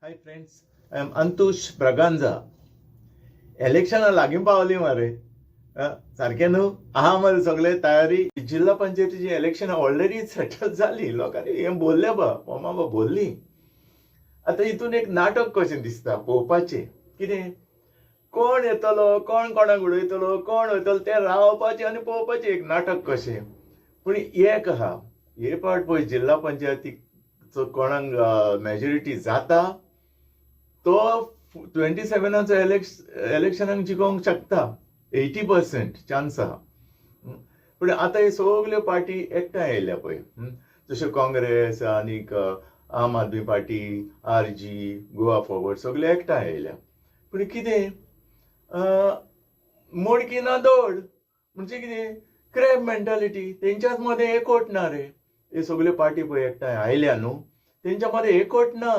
High friends, I am Antush Braganza. इलेक्शनां लागीं पावली मरे. सारकें न्हू? आहा मरे सगळे तयारी. जिल्हा पंचायतीची इलेक्शनां ऑलरेडी सेटल जाली. लोकांनी हें बोललें बा, मोमा बा बोलली. आतां हितून एक नाटक कशें दिसता पळोवपाचें. कितें? कोण येतलो, कोण कोणाक उडयतलो, कोण वयतलो तें रावपाचें आनी पळोवपाचें एक नाटक कशें. पूण एक आहा, हे पावट पळय जिल्हा पंचायतीचो कोणाक मेजॉरिटी जाता तो 27 इलेक्शनाक जिखोवंक शकता. 80% चान्स आहा. पूण आतां हे सगल्यो पार्टी एकठांय येयल्या पळय. जशें काँग्रेस आनीक आम आदमी पार्टी, आरजी, गोवा फॉरवर्ड सगळे एकठांय येयल्या. पूण कितें? मोडकी ना दौड म्हणजे कितें? Crab mentality. तेंच्याच मदें एकवट ना रे. हे सगल्यो पार्टी पळय एकठांय आयल्या न्हू, तेंच्या मदें एकवट ना.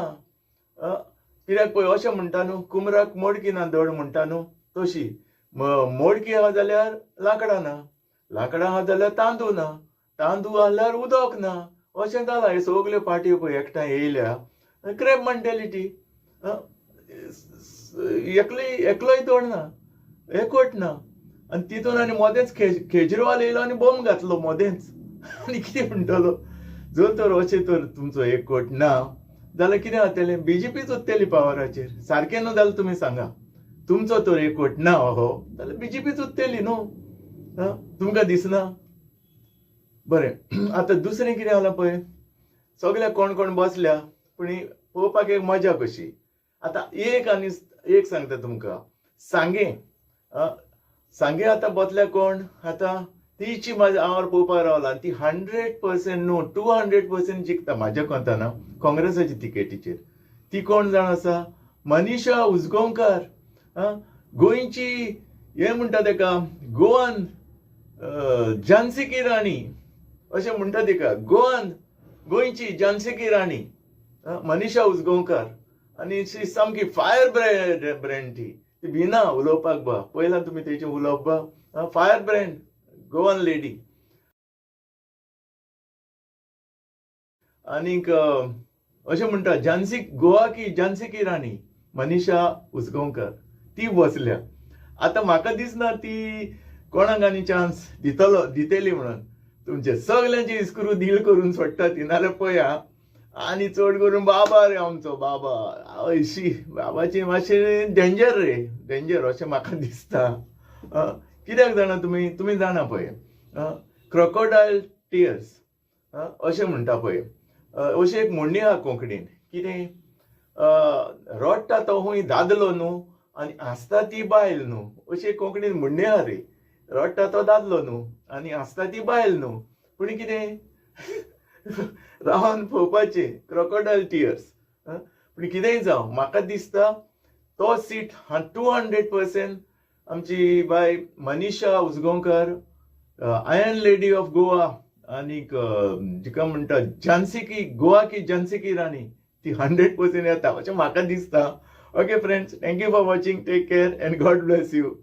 कित्याक पळय अशें म्हणटा न्हू, कुमराक मोडकी ना दौड म्हणटा न्हू, तशी मोडकी आहा जाल्यार लांकडां ना, लांकडां आहा जाल्यार तांदूळ ना, तांदूळ आहल्यार उदक ना. अशें जालां. हे सगल्यो पार्टी पळय एकठांय येयल्या. Crab mentality. एकलोय दौड ना, एकवट ना. आनी तितून आनी मोदेंच केजरीवाल येयलो आनी बॉम्ब घातलो मोदेंच. आनी कितें म्हणटलो? जर तर अशें तर तुमचो एकवट ना जाल्यार कितें जातलें? बीजेपीच उरतली पावराचेर. सारकें न्हू जाल्यार तुमी सांगा. तुमचो तर एकवट ना हो जाल्यार बीजेपीच उरतली न्हू. तुमकां दिसना? बरें, आतां दुसरें कितें जालां पळय, सगळे कोण कोण बसल्या पूण पळोवपाक एक मजा कशी. आतां एक सांगता तुमकां, सांगे आतां बसल्या कोण? आतां तिची मजा हांव पळोवपाक रावला. ती 100% न्हू 200% जिखता म्हाज्या कोंतान काँग्रेसाच्या तिकेटीचेर. ती कोण जाण आसा? मनीषा उजगांवकार. गोंयची हें म्हणटा तेका गोवन झांसी की राणी अशें म्हणटा तिका. गोंयची झांसी की राणी मनीषा उजगांवकार. आनी शी सामकी फायर ब्रँड ती भिना उलोवपाक बा. पळयलां तुमी तेचें उलोवप बा? Fire brand Goan lady. आनीक अशें म्हणटा गोवा की झांसी की राणी मनीषा उजगांवकार ती बसल्या. आतां म्हाका दिसना ती कोणाक आनी चान्स दितली म्हणून. तुमचे सगल्यांची इस्क्रू डील करून सोडटा ती. नाल्यार पळया आनी चड करून बाबा रे आमचो बाबा. हयशी बाबाचें मातशें डेंजर रे, डेंजर अशें म्हाका दिसता. कित्याक जाणा तुमी जाणा पळय, क्रोकोडायल टियर्स अशें म्हणटा पळय. अशी एक म्हणणी आहा कोंकणीन. कितें? रडटा तो खूंय दादलो न्हू आनी हांसता ती बायल न्हू. अशी कोंकणीन म्हणणी आहा रे. रडटा तो दादलो न्हू आनी हांसता ती बायल न्हू. पूण कितें? रावन पळोवपाचें क्रोकोडायल टियर्स. पूण कितेंय जावं म्हाका दिसता तो सीट 200% आमची by Manisha Ujgaonkar, iron lady of Goa आनीक जिका म्हणटा गोवा की झांसी की राणी ती 100% येता अशें म्हाका दिसता. Okay friends, thank you for watching. Take care and God bless you.